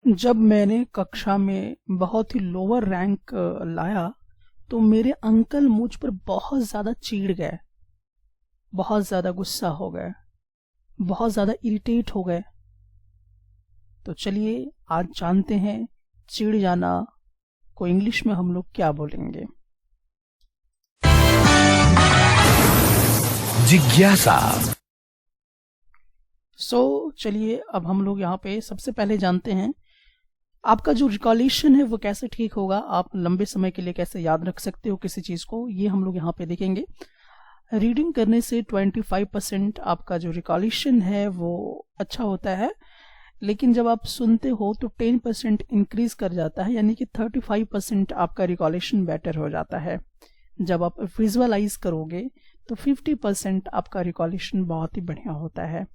जब मैंने कक्षा में बहुत ही लोअर रैंक लाया तो मेरे अंकल मुझ पर बहुत ज़्यादा चिढ़ गए, बहुत ज़्यादा गुस्सा हो गए, बहुत ज़्यादा इरिटेट हो गए। तो चलिए आज जानते हैं चिढ़ जाना को इंग्लिश में हम लोग क्या बोलेंगे। जिज्ञासा। चलिए अब हम लोग यहाँ पे सबसे पहले जानते हैं आपका जो रिकॉलेशन है वो कैसे ठीक होगा, आप लंबे समय के लिए कैसे याद रख सकते हो किसी चीज़ को, ये हम लोग यहाँ पे देखेंगे। रीडिंग करने से 25% आपका जो रिकॉलेशन है वो अच्छा होता है, लेकिन जब आप सुनते हो तो 10% इंक्रीज कर जाता है, यानी कि 35% आपका रिकॉलेशन बेटर हो जाता है। जब आप विजुअलाइज करोगे तो 50% आपका रिकॉलेशन बहुत ही बढ़िया होता है,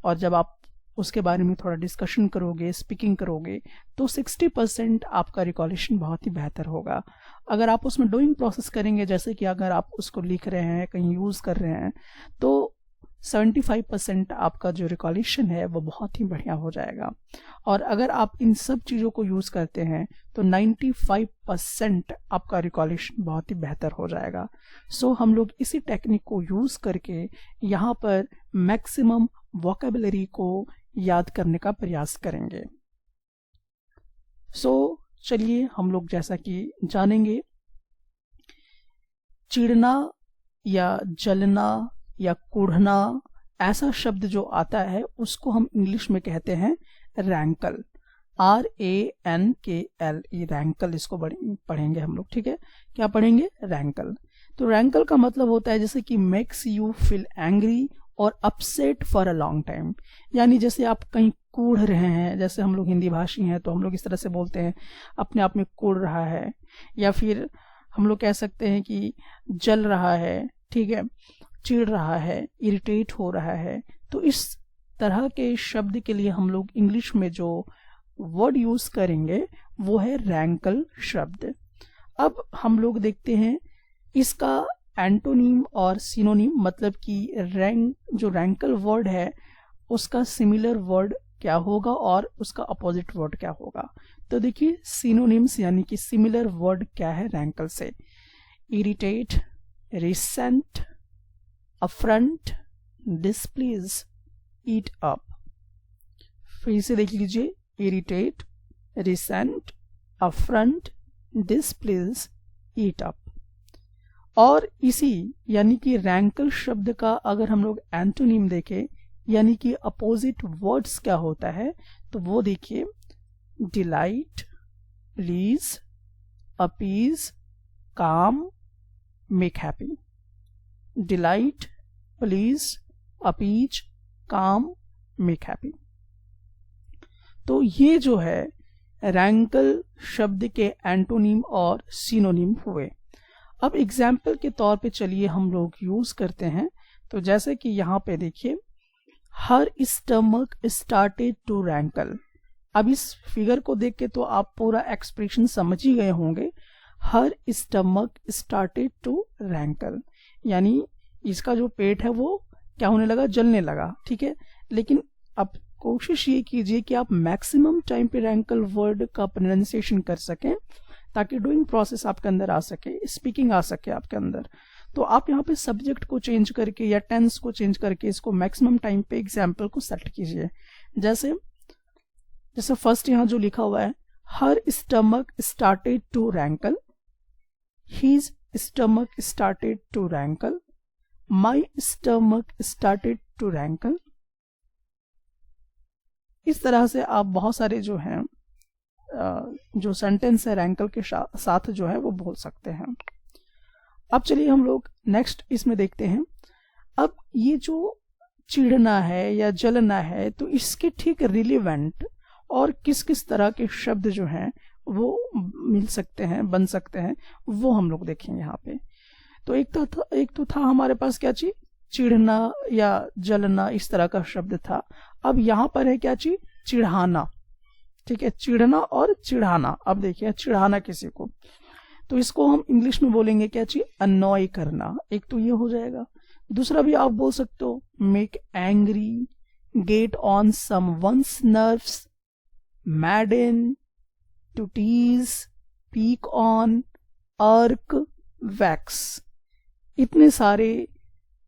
और जब आप उसके बारे में थोड़ा डिस्कशन करोगे, स्पीकिंग करोगे, तो 60% आपका रिकॉलेशन बहुत ही बेहतर होगा। अगर आप उसमें डूइंग प्रोसेस करेंगे, जैसे कि अगर आप उसको लिख रहे हैं, कहीं यूज़ कर रहे हैं, तो 75% आपका जो रिकॉलेशन है वो बहुत ही बढ़िया हो जाएगा। और अगर आप इन सब चीज़ों को यूज़ करते हैं तो 95% आपका रिकॉलेशन बहुत ही बेहतर हो जाएगा। हम लोग इसी टेक्निक को यूज़ करके यहाँ पर मैक्सिमम वोकेबलरी को याद करने का प्रयास करेंगे। चलिए हम लोग जैसा कि जानेंगे, चिढ़ना या जलना या कुढ़ना, ऐसा शब्द जो आता है उसको हम इंग्लिश में कहते हैं रैंकल, RANKLE, रैंकल इसको पढ़ेंगे हम लोग। ठीक है, क्या पढ़ेंगे? रैंकल। तो रैंकल का मतलब होता है जैसे कि मेक्स यू फील एंग्री और upset for a long time, यानी जैसे आप कहीं कूढ़ रहे हैं, जैसे हम लोग हिंदी भाषी हैं तो हम लोग इस तरह से बोलते हैं अपने आप में कूढ़ रहा है, या फिर हम लोग कह सकते हैं कि जल रहा है, ठीक है, चिढ़ रहा है, इरिटेट हो रहा है। तो इस तरह के शब्द के लिए हम लोग इंग्लिश में जो वर्ड यूज करेंगे वो है रैंकल शब्द। अब हम लोग देखते हैं इसका एंटोनीम और सिनोनिम, मतलब कि जो रैंकल वर्ड है उसका सिमिलर वर्ड क्या होगा और उसका अपोजिट वर्ड क्या होगा। तो देखिए सिनोनिम्स यानी कि सिमिलर वर्ड क्या है रैंकल से: irritate, resent, affront, displease, eat up. फिर से देख लीजिए, irritate, resent, affront, displease, eat up. और इसी यानी कि रैंकल शब्द का अगर हम लोग एंटोनिम देखें, यानी कि अपोजिट वर्ड्स क्या होता है, तो वो देखिए: डिलाइट, प्लीज, अपीज, काम, make happy. Delight, please, appease, काम, मेक हैप्पी। तो ये जो है रैंकल शब्द के एंटोनिम और सिनोनिम हुए। अब एग्जाम्पल के तौर पे चलिए हम लोग यूज करते हैं। तो जैसे कि यहाँ पे देखिए, हर स्टमक स्टार्टेड टू रैंकल। अब इस फिगर को देख के तो आप पूरा एक्सप्रेशन समझ ही गए होंगे। हर स्टमक स्टार्टेड टू रैंकल, यानी इसका जो पेट है वो क्या होने लगा? जलने लगा। ठीक है, लेकिन अब कोशिश ये कीजिए कि आप मैक्सिमम टाइम पे रैंकल वर्ड का प्रोनाउंसिएशन कर सकें, ताकि डूइंग प्रोसेस आपके अंदर आ सके, स्पीकिंग आ सके आपके अंदर। तो आप यहाँ पे सब्जेक्ट को चेंज करके या टेंस को चेंज करके इसको मैक्सिमम टाइम पे एग्जाम्पल को सेट कीजिए। जैसे फर्स्ट यहाँ जो लिखा हुआ है, her stomach started to rankle, his stomach started to rankle, my stomach started to rankle. इस तरह से आप बहुत सारे जो हैं जो सेंटेंस है रैंकल के साथ जो है वो बोल सकते हैं। अब चलिए हम लोग नेक्स्ट इसमें देखते हैं। अब ये जो चिढ़ना है या जलना है, तो इसके ठीक रिलेवेंट और किस किस तरह के शब्द जो हैं वो मिल सकते हैं, बन सकते हैं, वो हम लोग देखेंगे यहाँ पे। तो एक तो था हमारे पास क्या चीज? चिढ़ना या जलना, इस तरह का शब्द था। अब यहाँ पर है क्या चीज? चिढ़ाना। ठीक है, चिढ़ना और चिढ़ाना। अब देखिए, चिढ़ाना किसी को, तो इसको हम इंग्लिश में बोलेंगे क्या चीज? अनॉय करना। एक तो ये हो जाएगा। दूसरा भी आप बोल सकते हो make angry, get on someone's nerves, madden, to tease, peek on, irk, vex। इतने सारे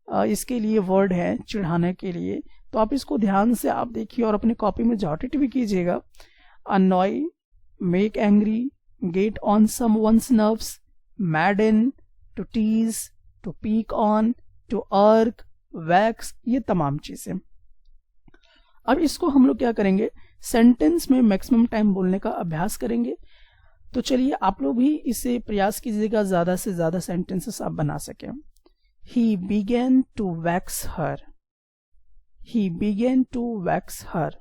इसके लिए वर्ड हैं चिढ़ाने के लिए, तो आप इसको ध्यान से आप देखिए और अपनी कॉपी में जॉट इट भी कीजिएगा। annoy, make angry, get on someone's nerves, madden, to tease, to peek on, to irk, vex, ये तमाम चीजें। अब इसको हम लोग क्या करेंगे, सेंटेंस में मैक्सिमम टाइम बोलने का अभ्यास करेंगे। तो चलिए आप लोग भी इसे प्रयास कीजिएगा ज्यादा से ज्यादा सेंटेंसेस आप बना सकें। He began to vex her, he began to vex her,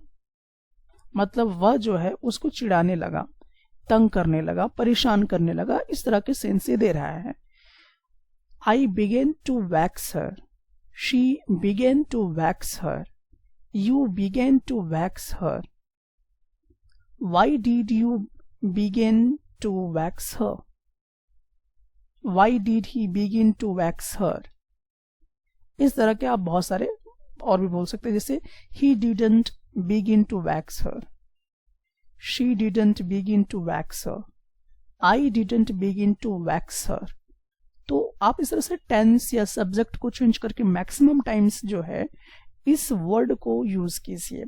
मतलब वह जो है उसको चिढ़ाने लगा, तंग करने लगा, परेशान करने लगा, इस तरह के सेंस से दे रहा है। I began to vex her, she began to vex her, you began to vex her, why did you begin to vex her, why did he begin to vex her। इस तरह के आप बहुत सारे और भी बोल सकते हैं, जैसे he didn't begin to vex her, she didn't begin to vex her, I didn't begin to vex her। तो आप इस तरह से टेंस या सब्जेक्ट को चेंज करके मैक्सिमम टाइम्स जो है इस वर्ड को यूज कीजिए।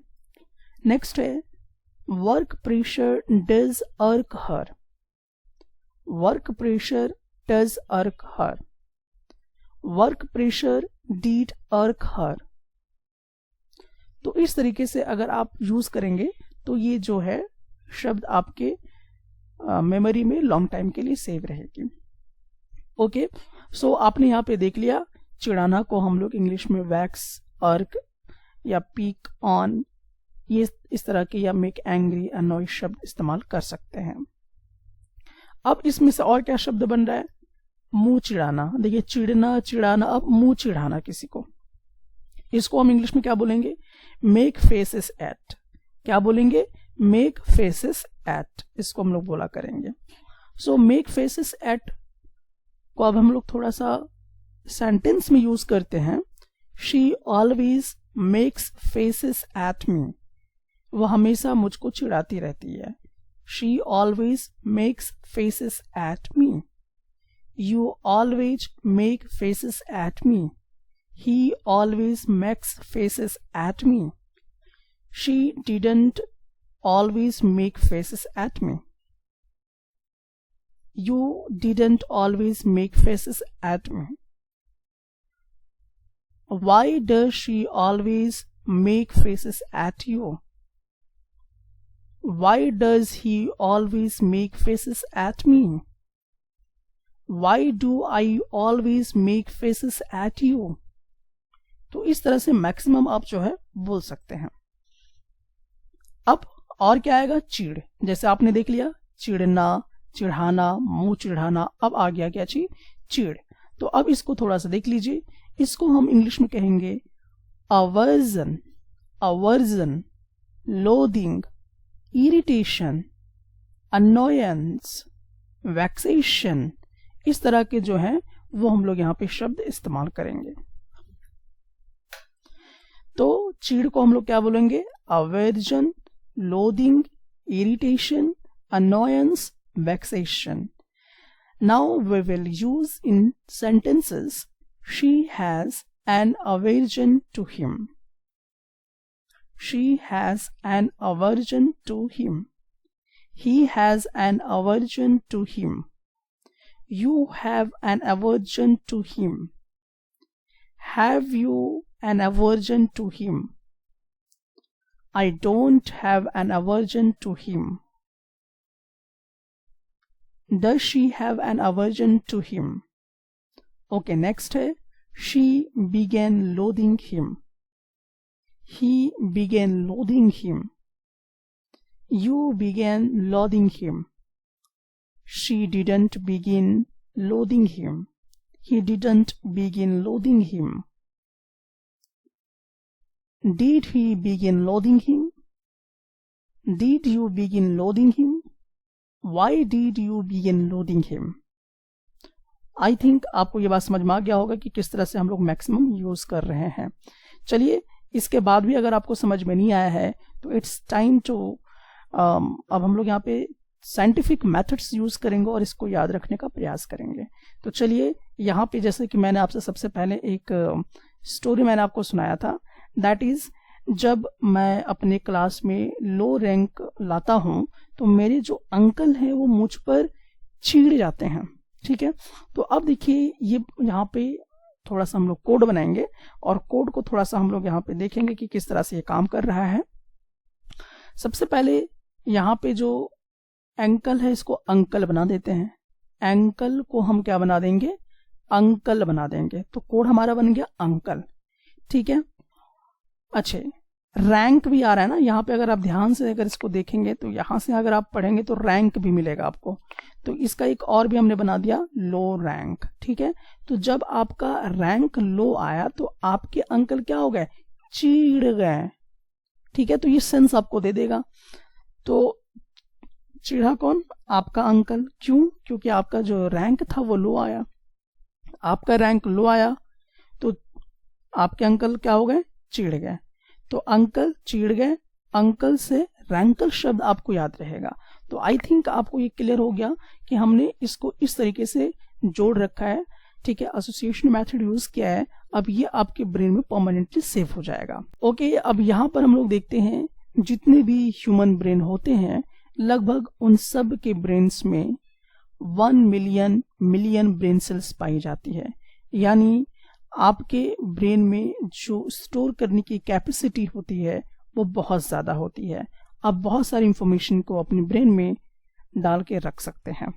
नेक्स्ट है वर्क प्रेशर डज अर्क हर, वर्क प्रेशर डज अर्क हर, वर्क प्रेशर डीड अर्क हर। तो इस तरीके से अगर आप यूज करेंगे तो ये जो है शब्द आपके मेमोरी में लॉन्ग टाइम के लिए सेव रहेगी। ओके, सो आपने यहाँ पे देख लिया चिढ़ाना को हम लोग इंग्लिश में वैक्स, अर्क या पीक ऑन, ये इस तरह के, या मेक एंग्री, अनॉय शब्द इस्तेमाल कर सकते हैं। अब इसमें से और क्या शब्द बन रहा है, मुंह चिढ़ाना। देखिए चिढ़ना, चिढ़ाना, अब मुंह चिढ़ाना किसी को, इसको हम इंग्लिश में क्या बोलेंगे, मेक फेसेस एट। क्या बोलेंगे, मेक फेसेस एट, इसको हम लोग बोला करेंगे। सो मेक फेसेस एट को अब हम लोग थोड़ा सा सेंटेंस में यूज करते हैं। She always makes faces at me, वह हमेशा मुझको चिढ़ाती रहती है। She always makes faces at me, you always make faces at me, he always makes faces at me, she didn't always make faces at me, you didn't always make faces at me, why does she always make faces at you, why does he always make faces at me, why do I always make faces at you। तो इस तरह से maximum आप जो है बोल सकते हैं। अब और क्या आएगा, चिढ़। जैसे आपने देख लिया चिढ़ना, चिढ़ाना, मुंह चिढ़ाना, अब आ गया क्या चीज, चिढ़। तो अब इसको थोड़ा सा देख लीजिए, इसको हम इंग्लिश में कहेंगे aversion, aversion, loathing, irritation, annoyance, vexation, इस तरह के जो हैं वो हम लोग यहाँ पे शब्द इस्तेमाल करेंगे। तो चीड़ को हम लोग क्या बोलेंगे, aversion, loathing, irritation, annoyance, vexation. Now we will use in sentences she has an aversion to him, she has an aversion to him, he has an aversion to him, you have an aversion to him, have you an aversion to him, I don't have an aversion to him, does she have an aversion to him। Okay, next है she began loathing him, he began loathing him, you began loathing him, she didn't begin loathing him, he didn't begin loathing him, did he begin loathing him, did you begin loathing him, why did you begin loathing him। I think आपको ये बात समझ में आ गया होगा कि किस तरह से हम लोग मैक्सिमम यूज कर रहे हैं। चलिए इसके बाद भी अगर आपको समझ में नहीं आया है तो इट्स टाइम टू अब हम लोग यहाँ पे साइंटिफिक मेथड्स यूज करेंगे और इसको याद रखने का प्रयास करेंगे। तो चलिए यहाँ पे जैसे कि मैंने आपसे सबसे पहले एक स्टोरी मैंने आपको सुनाया था, दैट इज जब मैं अपने क्लास में लो रैंक लाता हूँ तो मेरे जो अंकल हैं वो मुझ पर चिढ़ जाते हैं। ठीक है, तो अब देखिए ये यहाँ पे थोड़ा सा हम लोग कोड बनाएंगे और कोड को थोड़ा सा हम लोग यहाँ पे देखेंगे कि किस तरह से ये काम कर रहा है। सबसे पहले यहाँ पे जो अंकल है इसको अंकल बना देते हैं, अंकल को हम क्या बना देंगे, अंकल बना देंगे। तो कोड हमारा बन गया अंकल। ठीक है, अच्छे रैंक भी आ रहा है ना यहाँ पे, अगर आप ध्यान से अगर इसको देखेंगे तो यहाँ से अगर आप पढ़ेंगे तो रैंक भी मिलेगा आपको। तो इसका एक और भी हमने बना दिया लो रैंक। ठीक है, तो जब आपका रैंक लो आया तो आपके अंकल क्या हो गए, चिढ़ गए। ठीक है, तो ये सेंस आपको दे देगा। तो चिढ़ा कौन, आपका अंकल। क्यों, क्योंकि आपका जो रैंक था वो लो आया, आपका रैंक लो आया तो आपके अंकल क्या हो गए, चिढ़ गए। तो अंकल चिढ़ गए, अंकल से रैंकल शब्द आपको याद रहेगा। तो आई थिंक आपको ये क्लियर हो गया कि हमने इसको इस तरीके से जोड़ रखा है। ठीक है, एसोसिएशन मेथड यूज किया है। अब ये आपके ब्रेन में परमानेंटली सेव हो जाएगा। ओके, अब यहाँ पर हम लोग देखते हैं जितने भी ह्यूमन ब्रेन होते हैं लगभग उन सब के ब्रेन्स में 1 मिलियन ब्रेन सेल्स पाई जाती है। यानी आपके ब्रेन में जो स्टोर करने की कैपेसिटी होती है वो बहुत ज़्यादा होती है। आप बहुत सारी इंफॉर्मेशन को अपने ब्रेन में डाल के रख सकते हैं।